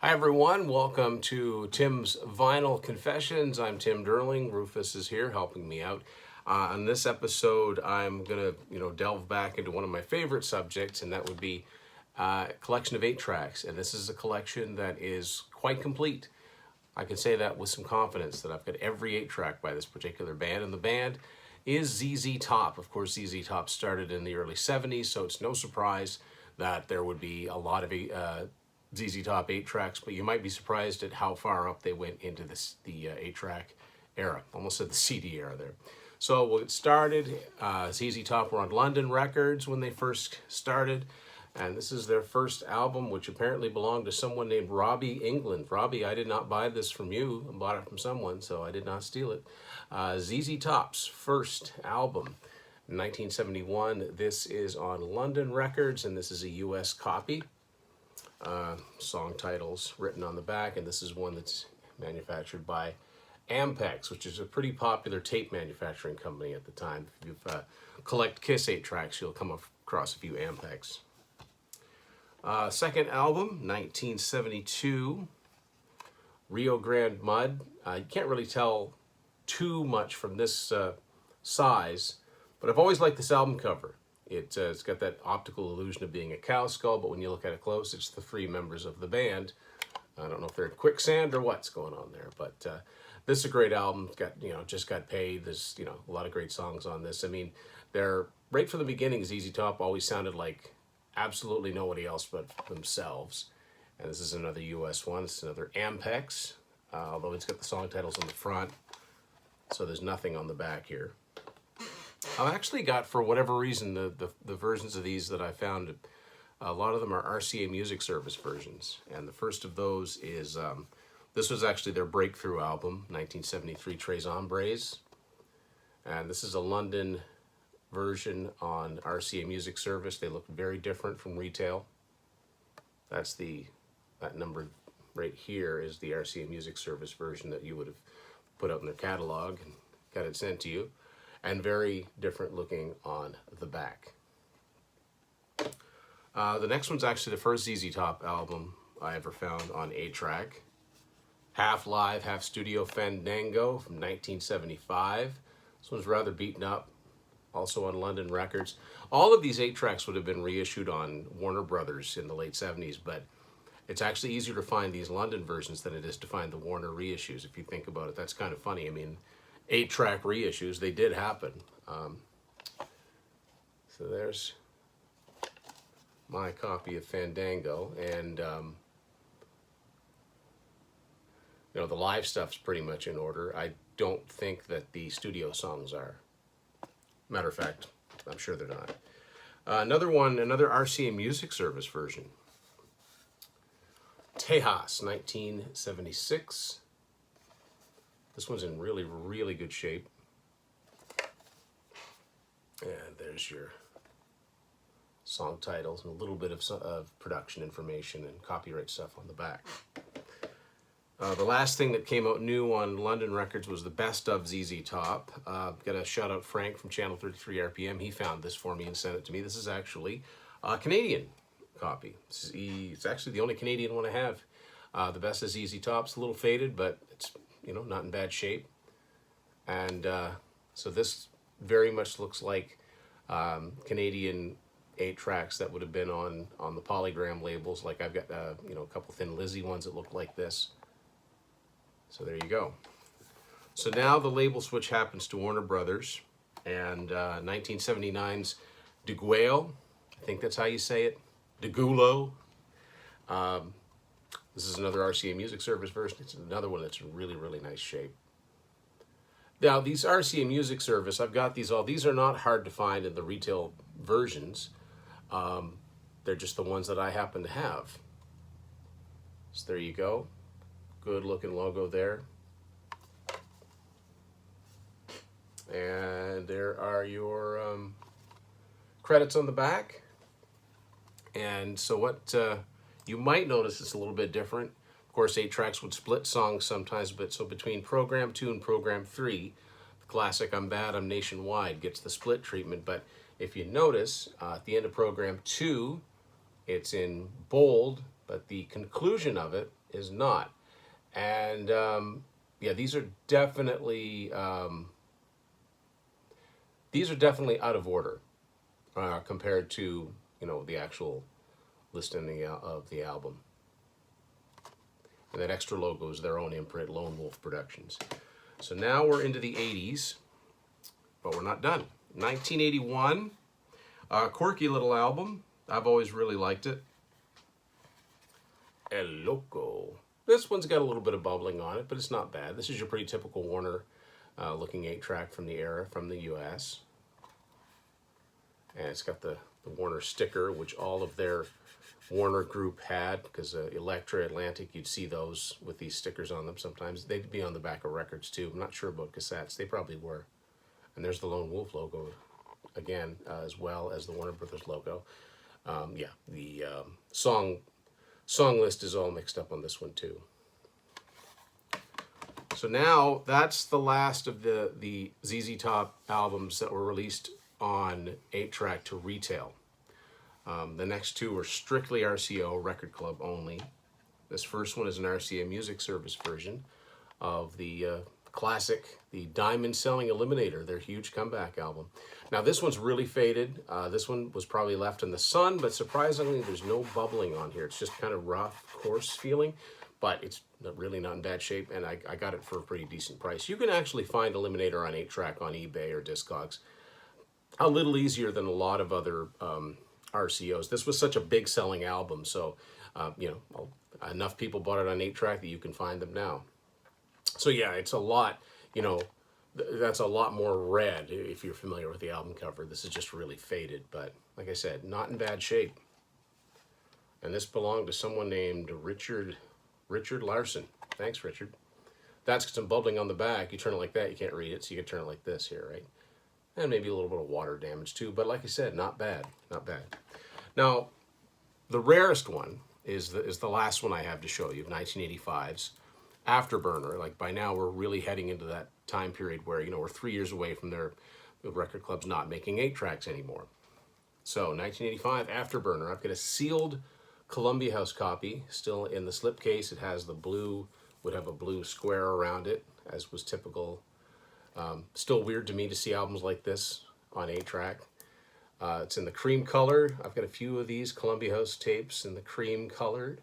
Hi everyone, welcome to Tim's Vinyl Confessions. I'm Tim Derling. Rufus is here helping me out. On this episode, I'm gonna delve back into one of my favorite subjects, and that would be a collection of 8 tracks. And this is a collection that is quite complete. I can say that with some confidence that I've got every 8 track by this particular band, and the band is ZZ Top. Of course, ZZ Top started in the early 70s, so it's no surprise that there would be a lot of ZZ Top 8 tracks, but you might be surprised at how far up they went into the 8 track era. Almost said the CD era there. So we'll get started. ZZ Top were on London Records when they first started, and this is their first album, which apparently belonged to someone named Robbie England. Robbie, I did not buy this from you. I bought it from someone, so I did not steal it. ZZ Top's first album, 1971. This is on London Records, and this is a US copy. Song titles written on the back, and this is one that's manufactured by Ampex, which is a pretty popular tape manufacturing company at the time. If you collect Kiss 8 tracks, you'll come across a few Ampex. Second album, 1972, Rio Grande Mud. You can't really tell too much from this size, but I've always liked this album cover. It's got that optical illusion of being a cow skull, but when you look at it close, it's the 3 members of the band. I don't know if they're in quicksand or what's going on there, but this is a great album. It's got, just got paid. There's, a lot of great songs on this. I mean, they're right from the beginning. ZZ Top always sounded like absolutely nobody else but themselves. And this is another US one. It's another Ampex, although it's got the song titles on the front, so there's nothing on the back here. I've actually got, for whatever reason, the versions of these that I found, a lot of them are RCA Music Service versions. And the first of those is, this was actually their breakthrough album, 1973, Tres Hombres. And this is a London version on RCA Music Service. They look very different from retail. That number right here is the RCA Music Service version that you would have put out in their catalog and got it sent to you. And very different looking on the back. The next one's actually the first ZZ Top album I ever found on 8-track. Half Live, Half Studio Fandango from 1975. This one's rather beaten up, also on London Records. All of these 8-tracks would have been reissued on Warner Brothers in the late 70s, but it's actually easier to find these London versions than it is to find the Warner reissues. If you think about it, that's kind of funny. I mean, 8-track reissues, they did happen. So there's my copy of Fandango, and the live stuff's pretty much in order. I don't think that the studio songs are. Matter of fact, I'm sure they're not. Another RCA Music Service version. Tejas, 1976. This one's in really, really good shape. And there's your song titles and a little bit of production information and copyright stuff on the back. The last thing that came out new on London Records was the Best of ZZ Top. Got to shout out Frank from Channel 33 RPM. He found this for me and sent it to me. This is actually a Canadian copy. It's actually the only Canadian one I have. The Best of ZZ Top's a little faded, but it's not in bad shape. And so this very much looks like Canadian 8-tracks that would have been on the Polygram labels. Like I've got a couple Thin Lizzy ones that look like this. So there you go. So now the label switch happens to Warner Brothers, and 1979's De Gueule, I think that's how you say it, De Gulo. This is another RCA Music Service version. It's another one that's in really, really nice shape. Now, these RCA Music Service, I've got these all. These are not hard to find in the retail versions. They're just the ones that I happen to have. So there you go. Good looking logo there. And there are your credits on the back. And so what you might notice is a little bit different. Of course, 8-tracks would split songs sometimes, but so between Program 2 and Program 3, the classic I'm Bad, I'm Nationwide gets the split treatment. But if you notice, at the end of Program 2, it's in bold, but the conclusion of it is not. And yeah, these are definitely out of order compared to, you know, the actual listing of the album. And that extra logo is their own imprint, Lone Wolf Productions. So now we're into the 80s, but we're not done. 1981, quirky little album. I've always really liked it. El Loco. This one's got a little bit of bubbling on it, but it's not bad. This is your pretty typical Warner looking 8-track from the era, from the US. And it's got the Warner sticker, which all of their Warner group had, because Elektra, Atlantic, you'd see those with these stickers on them sometimes. They'd be on the back of records too. I'm not sure about cassettes. They probably were. And there's the Lone Wolf logo again, as well as the Warner Brothers logo. Yeah, the song list is all mixed up on this one too. So now that's the last of the ZZ Top albums that were released on 8-track to retail. The next two are strictly RCO, Record Club only. This first one is an RCA Music Service version of the classic, the Diamond Selling Eliminator, their huge comeback album. Now this one's really faded. This one was probably left in the sun, but surprisingly there's no bubbling on here. It's just kind of rough, coarse feeling, but it's really not in bad shape, and I got it for a pretty decent price. You can actually find Eliminator on 8-track on eBay or Discogs a little easier than a lot of other RCOs. This was such a big selling album, so you know, enough people bought it on 8-track that you can find them now. So yeah, it's a lot, you know, that's a lot more red if you're familiar with the album cover. This is just really faded, but like I said, not in bad shape. And this belonged to someone named Richard Larson. Thanks, Richard. That's some bubbling on the back. You turn it like that, you can't read it, so you can turn it like this here, right? And maybe a little bit of water damage too, but like I said, not bad, not bad. Now, the rarest one is the last one I have to show you, 1985's Afterburner. Like by now we're really heading into that time period where, you know, we're 3 years away from the record clubs not making 8-tracks anymore. So 1985 Afterburner. I've got a sealed Columbia House copy still in the slipcase. It has the blue, would have a blue square around it, as was typical. Still weird to me to see albums like this on 8-track. It's in the cream color. I've got a few of these Columbia House tapes in the cream colored.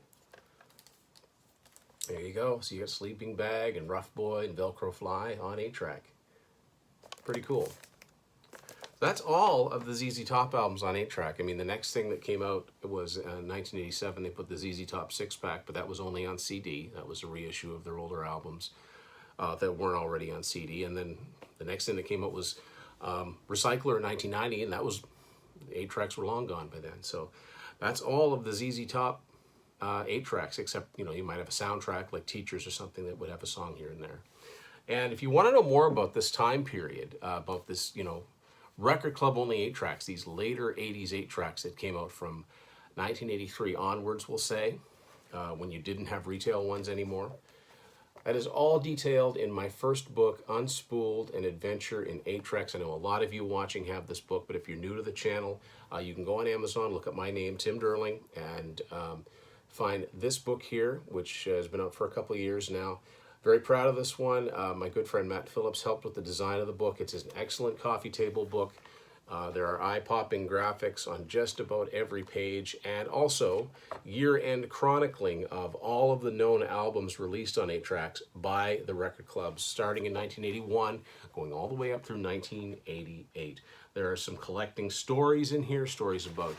There you go. So you got Sleeping Bag and Rough Boy and Velcro Fly on 8-track. Pretty cool. That's all of the ZZ Top albums on 8-track. I mean, the next thing that came out was 1987. They put the ZZ Top 6-pack, but that was only on CD. That was a reissue of their older albums that weren't already on CD. And then the next thing that came out was Recycler in 1990, and that was, 8-tracks were long gone by then. So that's all of the ZZ Top 8-tracks, except, you know, you might have a soundtrack like Teachers or something that would have a song here and there. And if you want to know more about this time period, about this, you know, record club only 8-tracks, these later 80s 8-tracks that came out from 1983 onwards, we'll say, when you didn't have retail ones anymore. That is all detailed in my first book, Unspooled, an Adventure in 8-Tracks. I know a lot of you watching have this book, but if you're new to the channel, you can go on Amazon, look up my name, Tim Derling, and find this book here, which has been out for a couple of years now. Very proud of this one. My good friend Matt Phillips helped with the design of the book. It's an excellent coffee table book. There are eye-popping graphics on just about every page, and also year-end chronicling of all of the known albums released on 8-tracks by the record clubs, starting in 1981, going all the way up through 1988. There are some collecting stories in here, stories about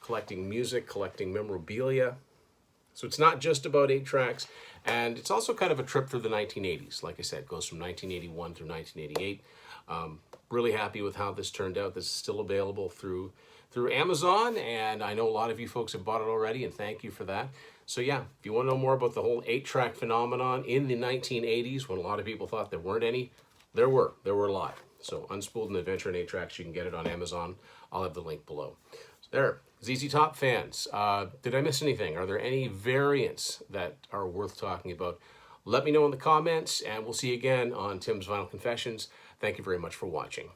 collecting music, collecting memorabilia. So it's not just about 8-tracks, and it's also kind of a trip through the 1980s. Like I said, it goes from 1981 through 1988. Really happy with how this turned out. This is still available through Amazon, and I know a lot of you folks have bought it already, and thank you for that. So yeah, if you want to know more about the whole 8-track phenomenon in the 1980s, when a lot of people thought there weren't any, there were a lot. So Unspooled, an Adventure in 8-tracks, you can get it on Amazon. I'll have the link below. So there, ZZ Top fans, did I miss anything? Are there any variants that are worth talking about? Let me know in the comments, and we'll see you again on Tim's Vinyl Confessions. Thank you very much for watching.